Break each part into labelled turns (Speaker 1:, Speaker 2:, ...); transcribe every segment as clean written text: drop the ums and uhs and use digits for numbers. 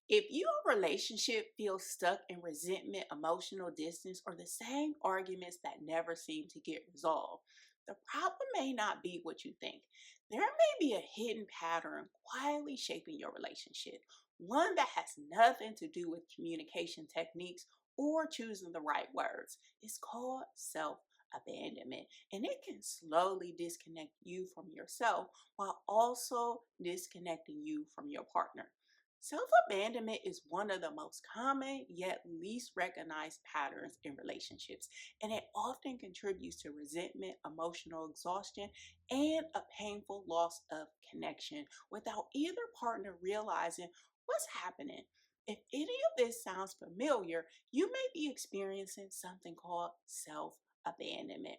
Speaker 1: If your relationship feels stuck in resentment, emotional distance, or the same arguments that never seem to get resolved, the problem may not be what you think. There may be a hidden pattern quietly shaping your relationship, one that has nothing to do with communication techniques or choosing the right words. It's called self-abandonment, and it can slowly disconnect you from yourself while also disconnecting you from your partner. Self abandonment is one of the most common yet least recognized patterns in relationships, and it often contributes to resentment, emotional exhaustion, and a painful loss of connection without either partner realizing what's happening. If any of this sounds familiar, you may be experiencing something called self abandonment.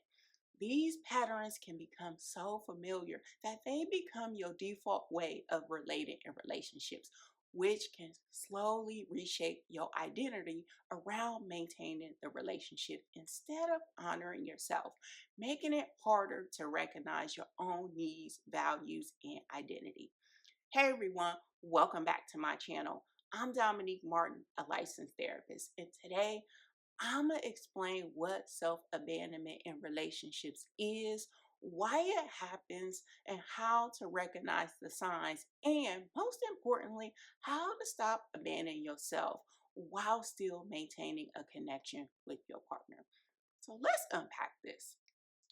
Speaker 1: These patterns can become so familiar that they become your default way of relating in relationships, which can slowly reshape your identity around maintaining the relationship instead of honoring yourself, making it harder to recognize your own needs, values, and identity. Hey everyone, welcome back to my channel. I'm Dominique Martin, a licensed therapist, and today I'm going to explain what self abandonment in relationships is, why it happens, and how to recognize the signs, and most importantly, how to stop abandoning yourself while still maintaining a connection with your partner. So let's unpack this.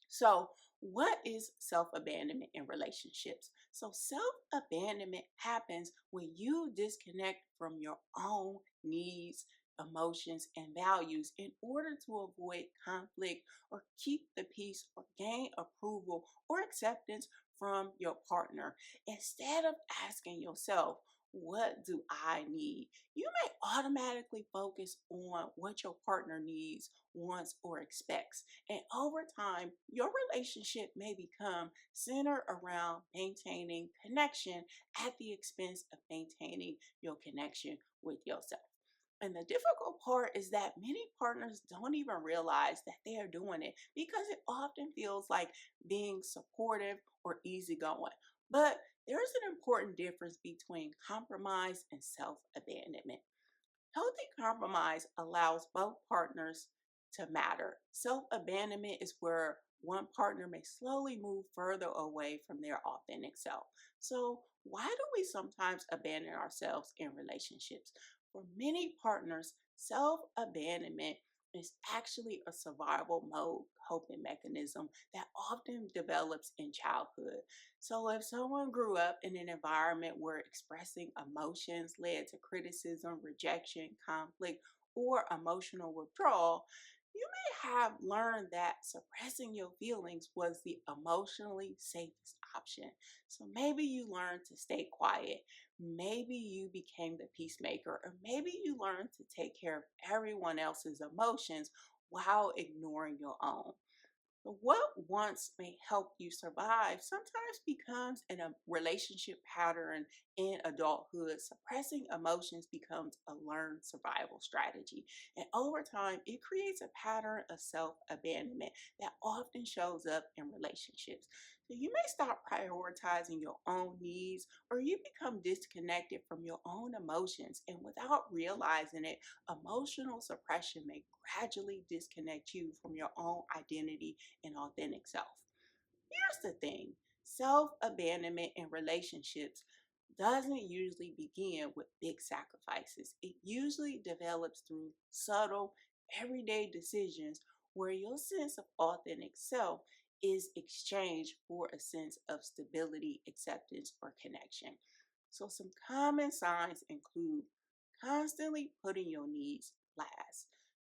Speaker 1: So, what is self abandonment in relationships? So, self abandonment happens when you disconnect from your own needs, emotions, and values in order to avoid conflict or keep the peace or gain approval or acceptance from your partner. Instead of asking yourself, what do I need? You may automatically focus on what your partner needs, wants, or expects. And over time, your relationship may become centered around maintaining connection at the expense of maintaining your connection with yourself. And the difficult part is that many partners don't even realize that they are doing it because it often feels like being supportive or easygoing. But there is an important difference between compromise and self abandonment. Healthy compromise allows both partners to matter. Self abandonment is where one partner may slowly move further away from their authentic self. So, why do we sometimes abandon ourselves in relationships? For many partners, self abandonment is actually a survival mode coping mechanism that often develops in childhood. So, if someone grew up in an environment where expressing emotions led to criticism, rejection, conflict, or emotional withdrawal, you may have learned that suppressing your feelings was the emotionally safest option. So maybe you learned to stay quiet. Maybe you became the peacemaker, or maybe you learned to take care of everyone else's emotions while ignoring your own. But what once may help you survive sometimes becomes in a relationship pattern in adulthood. Suppressing emotions becomes a learned survival strategy. And over time, it creates a pattern of self abandonment that often shows up in relationships. So you may stop prioritizing your own needs or you become disconnected from your own emotions. And without realizing it, emotional suppression may gradually disconnect you from your own identity and authentic self. Here's the thing: self abandonment in relationships doesn't usually begin with big sacrifices. It usually develops through subtle, everyday decisions where your sense of authentic self is exchanged for a sense of stability, acceptance, or connection. So, some common signs include constantly putting your needs last,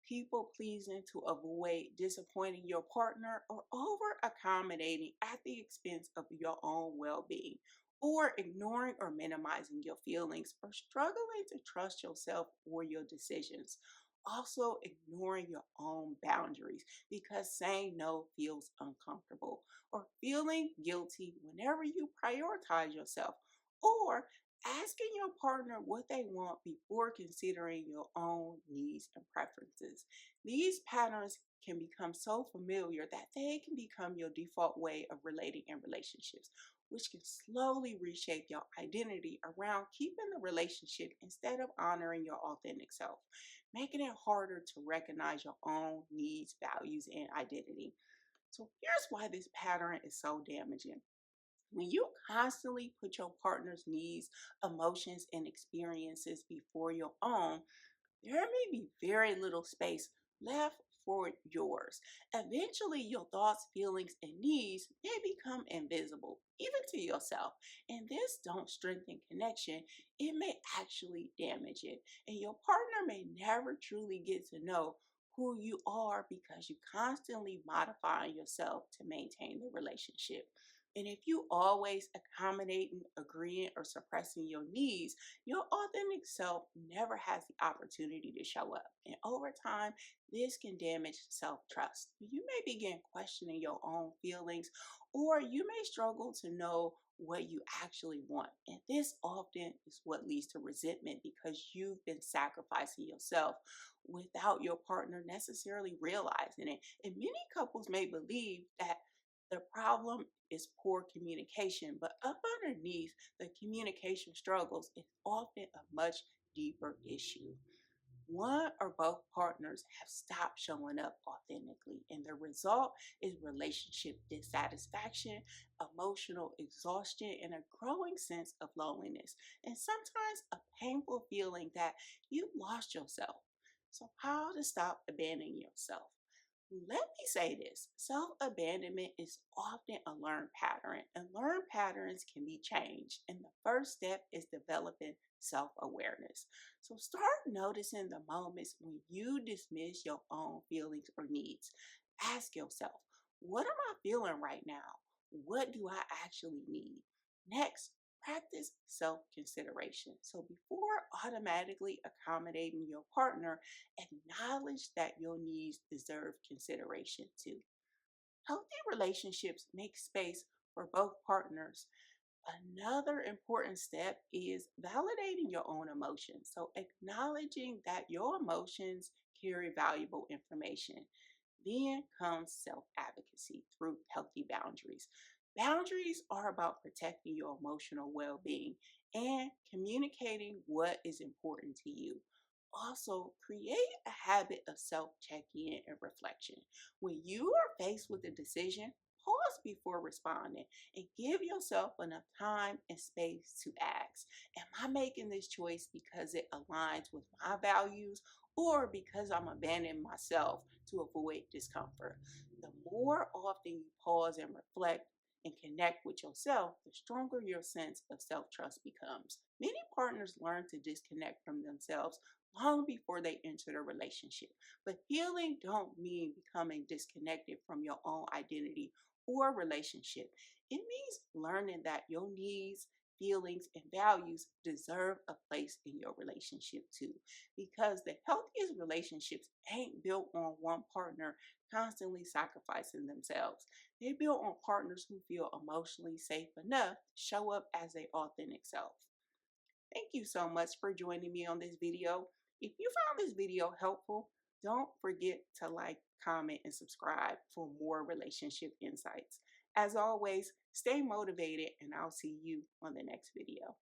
Speaker 1: people pleasing to avoid disappointing your partner, or over accommodating at the expense of your own well being, or ignoring or minimizing your feelings, or struggling to trust yourself or your decisions. Also, ignoring your own boundaries because saying no feels uncomfortable, or feeling guilty whenever you prioritize yourself, or Asking your partner what they want before considering your own needs and preferences. These patterns can become so familiar that they can become your default way of relating in relationships, which can slowly reshape your identity around keeping the relationship instead of honoring your authentic self, making it harder to recognize your own needs, values, and identity. So here's why this pattern is so damaging. When you constantly put your partner's needs, emotions, and experiences before your own, there may be very little space left for yours. Eventually, your thoughts, feelings, and needs may become invisible, even to yourself. And this don't strengthen connection, it may actually damage it. And your partner may never truly get to know who you are because you constantly modifying yourself to maintain the relationship. And if you always accommodating, agreeing, or suppressing your needs, your authentic self never has the opportunity to show up. And over time, this can damage self trust. You may begin questioning your own feelings, or you may struggle to know what you actually want. And this often is what leads to resentment because you've been sacrificing yourself without your partner necessarily realizing it. And many couples may believe that the problem is poor communication, but up underneath the communication struggles is often a much deeper issue. One or both partners have stopped showing up authentically, and the result is relationship dissatisfaction, emotional exhaustion, and a growing sense of loneliness, and sometimes a painful feeling that you lost yourself. So, how to stop abandoning yourself? Let me say this: self abandonment is often a learned pattern, and learned patterns can be changed. And the first step is developing self awareness. So start noticing the moments when you dismiss your own feelings or needs. Ask yourself, what am I feeling right now? What do I actually need? Next, practice self consideration. So before automatically accommodating your partner, acknowledge that your needs deserve consideration too. Healthy relationships make space for both partners. Another important step is validating your own emotions. So, acknowledging that your emotions carry valuable information. Then comes self advocacy through healthy boundaries. Boundaries are about protecting your emotional well being and communicating what is important to you. Also, create a habit of self check in and reflection. When you are faced with a decision, pause before responding and give yourself enough time and space to ask, am I making this choice because it aligns with my values or because I'm abandoning myself to avoid discomfort? The more often you pause and reflect and connect with yourself, the stronger your sense of self trust becomes. Many partners learn to disconnect from themselves long before they enter the relationship. But healing don't mean becoming disconnected from your own identity or relationship. It means learning that your needs, feelings, and values deserve a place in your relationship too. Because the healthiest relationships ain't built on one partner constantly sacrificing themselves. They're built on partners who feel emotionally safe enough to show up as their authentic self. Thank you so much for joining me on this video. If you found this video helpful, don't forget to like, comment, and subscribe for more relationship insights. As always, stay motivated, and I'll see you on the next video.